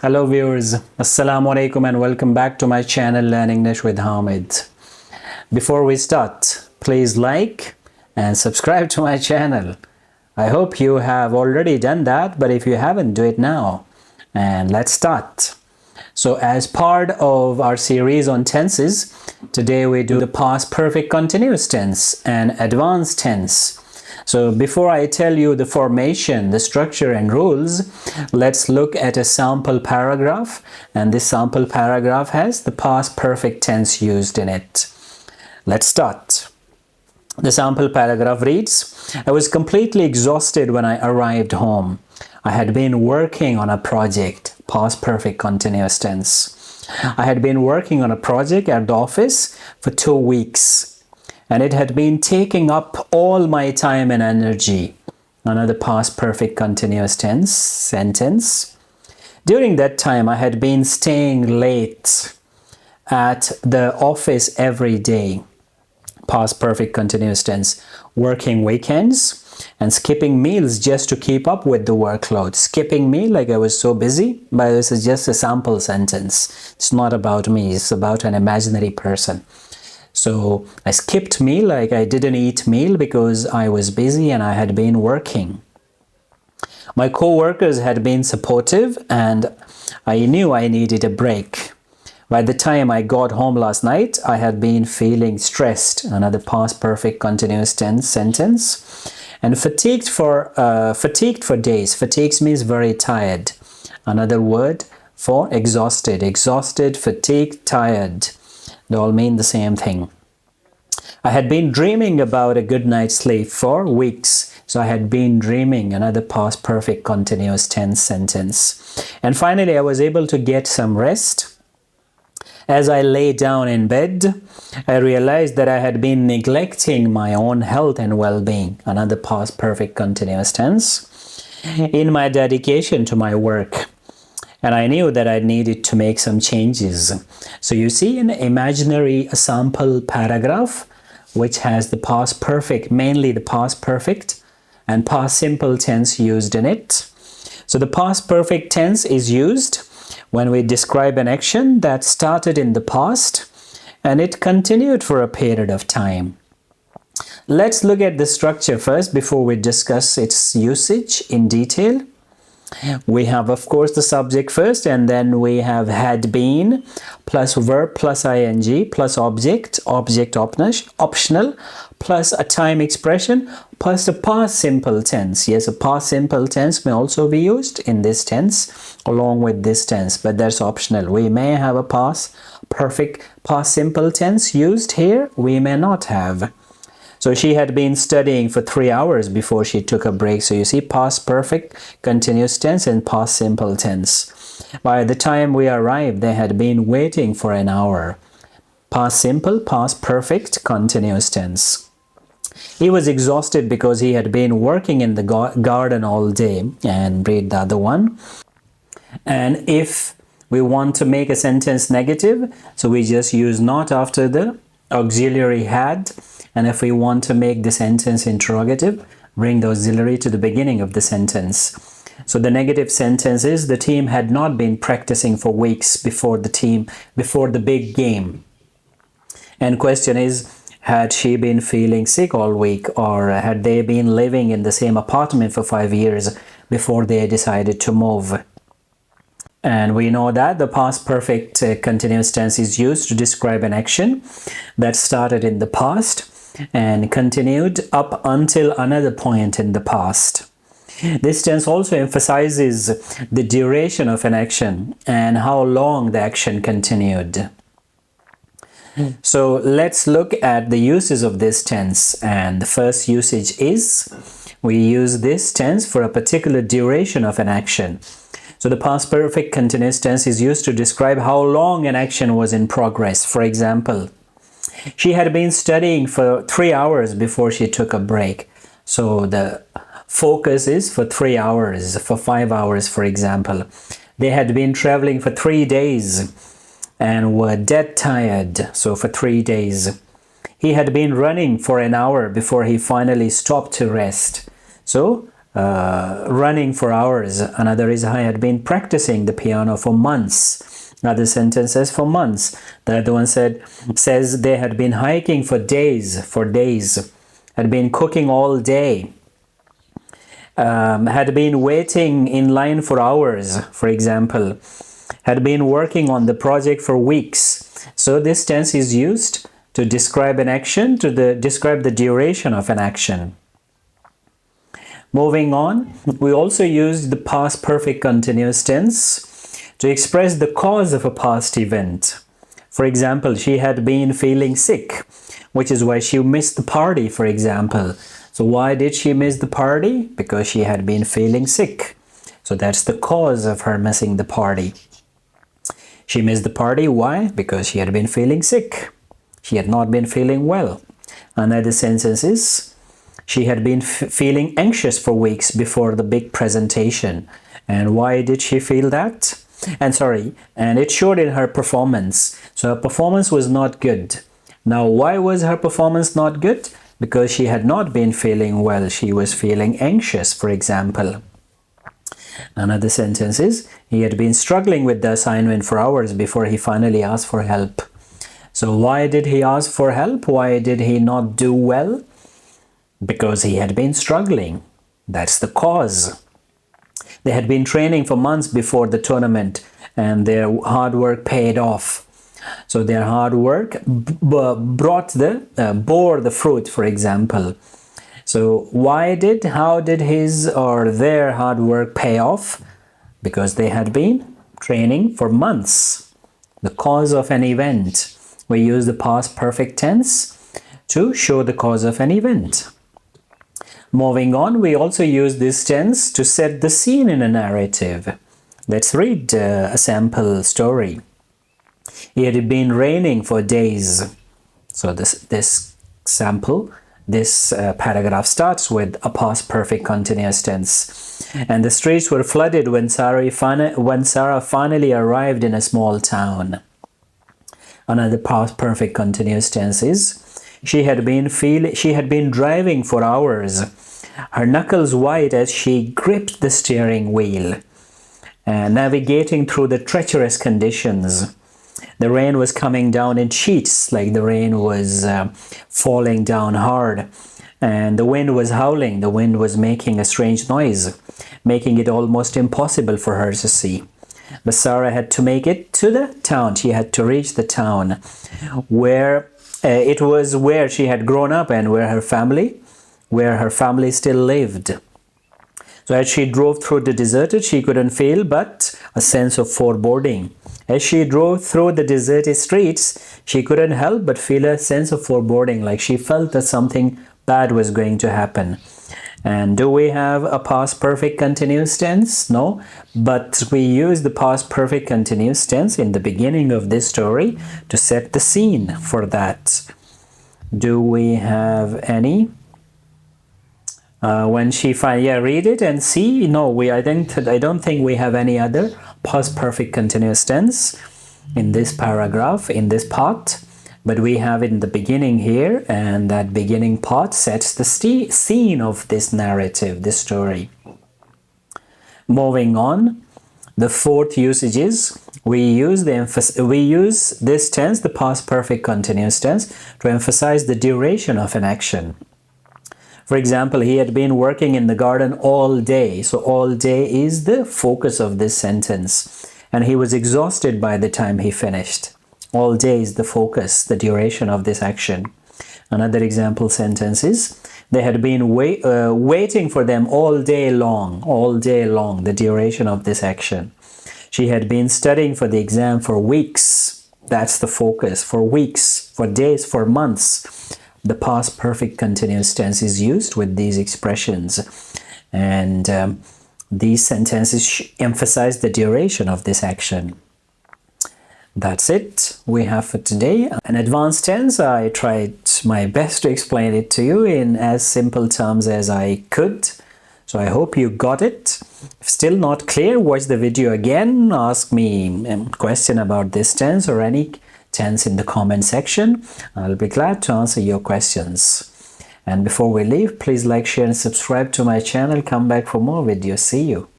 Hello viewers, Assalamu alaikum and welcome back to my channel Learn English with Hamid. Before we start, please like and subscribe to my channel. I hope you have already done that, but if you haven't, do it now. And let's start. So as part of our series on tenses, today we do the past perfect continuous tense and advanced tense. So before I tell you the formation, the structure and rules, let's look at a sample paragraph, and this sample paragraph has the past perfect tense used in it. Let's start. The sample paragraph reads, I was completely exhausted when I arrived home. I had been working on a project, past perfect continuous tense. I had been working on a project at the office for 2 weeks. And it had been taking up all my time and energy. Another past perfect continuous tense sentence. During that time, I had been staying late at the office every day. Past perfect continuous tense. Working weekends and skipping meals just to keep up with the workload. Skipping meal like I was so busy, but this is just a sample sentence. It's not about me, it's about an imaginary person. So I skipped meal, like I didn't eat meal because I was busy and I had been working. My co-workers had been supportive and I knew I needed a break. By the time I got home last night, I had been feeling stressed. Another past perfect continuous tense sentence. And fatigued for days. Fatigued means very tired. Another word for exhausted. Exhausted, fatigued, tired. They all mean the same thing. I had been dreaming about a good night's sleep for weeks. So I had been dreaming, another past perfect continuous tense sentence. And finally, I was able to get some rest. As I lay down in bed, I realized that I had been neglecting my own health and well-being. Another past perfect continuous tense. In my dedication to my work. And I knew that I needed to make some changes. So you see an imaginary sample paragraph which has the past perfect, mainly the past perfect and past simple tense used in it. So the past perfect tense is used when we describe an action that started in the past and it continued for a period of time. Let's look at the structure first before we discuss its usage in detail. We have, of course, the subject first, and then we have had been plus verb plus ing plus object optional plus a time expression plus the past simple tense. Yes, a past simple tense may also be used in this tense along with this tense, but that's optional. We may have a past simple tense used here, we may not have. So she had been studying for 3 hours before she took a break. So you see past perfect continuous tense and past simple tense. By the time we arrived, they had been waiting for an hour. Past simple, past perfect continuous tense. He was exhausted because he had been working in the garden all day. And read the other one. And if we want to make a sentence negative, so we just use not after the auxiliary had. And if we want to make the sentence interrogative, bring the auxiliary to the beginning of the sentence. So the negative sentence is the team had not been practicing for weeks before the big game. And question is, had she been feeling sick all week, or had they been living in the same apartment for 5 years before they decided to move? And we know that the past perfect continuous tense is used to describe an action that started in the past and continued up until another point in the past. This tense also emphasizes the duration of an action and how long the action continued. So let's look at the uses of this tense, and the first usage is we use this tense for a particular duration of an action. So the past perfect continuous tense is used to describe how long an action was in progress. For example, she had been studying for 3 hours before she took a break. So the focus is for 3 hours, for 5 hours, for example. They had been traveling for 3 days and were dead tired. So for 3 days. He had been running for an hour before he finally stopped to rest. So running for hours. Another is I had been practicing the piano for months. Another sentence says for months. The other one says they had been hiking for days, had been cooking all day, had been waiting in line for hours, for example, had been working on the project for weeks. So this tense is used to describe an action, to describe the duration of an action. Moving on, we also use the past perfect continuous tense to express the cause of a past event. For example, she had been feeling sick, which is why she missed the party, for example. So why did she miss the party? Because she had been feeling sick. So that's the cause of her missing the party. She missed the party. Why? Because she had been feeling sick. She had not been feeling well. Another sentence is, she had been feeling anxious for weeks before the big presentation. And why did she feel that? And it showed in her performance. So her performance was not good. Now, why was her performance not good? Because she had not been feeling well. She was feeling anxious, for example. Another sentence is, he had been struggling with the assignment for hours before he finally asked for help. So why did he ask for help? Why did he not do well? Because he had been struggling. That's the cause. They had been training for months before the tournament, and their hard work paid off. So their hard work bore the fruit, for example. So how did his or their hard work pay off? Because they had been training for months. The cause of an event. We use the past perfect tense to show the cause of an event. Moving on, we also use this tense to set the scene in a narrative. Let's read a sample story. It had been raining for days. So this paragraph starts with a past perfect continuous tense. And the streets were flooded when Sarah finally arrived in a small town. Another past perfect continuous tense is, she had been driving for hours, her knuckles white as she gripped the steering wheel, navigating through the treacherous conditions. The rain was coming down in sheets, like the rain was falling down hard, and the wind was howling. The wind was making a strange noise, making it almost impossible for her to see. But Sarah had to make it to the town. She had to reach the town where it was where she had grown up and where her family still lived. So as she drove through the deserted, she couldn't feel but a sense of foreboding. As she drove through the deserted streets, she couldn't help but feel a sense of foreboding, like she felt that something bad was going to happen. And do we have a past perfect continuous tense? No, but we use the past perfect continuous tense in the beginning of this story to set the scene for that. Do we have any? When she read it and see. No, I don't think we have any other past perfect continuous tense in this paragraph, in this part. But we have it in the beginning here, and that beginning part sets the scene of this narrative, this story. Moving on, the fourth usage is, we use this tense, the past perfect continuous tense, to emphasize the duration of an action. For example, he had been working in the garden all day. So all day is the focus of this sentence. And he was exhausted by the time he finished. All day is the focus, the duration of this action. Another example sentence is, they had been waiting for them all day long, the duration of this action. She had been studying for the exam for weeks. That's the focus, for weeks, for days, for months. The past perfect continuous tense is used with these expressions. And these sentences emphasize the duration of this action. That's it we have for today. An advanced tense, I tried my best to explain it to you in as simple terms as I could. So I hope you got it. If still not clear, watch the video again. Ask me a question about this tense or any tense in the comment section. I'll be glad to answer your questions. And before we leave, please like, share and subscribe to my channel. Come back for more videos. See you.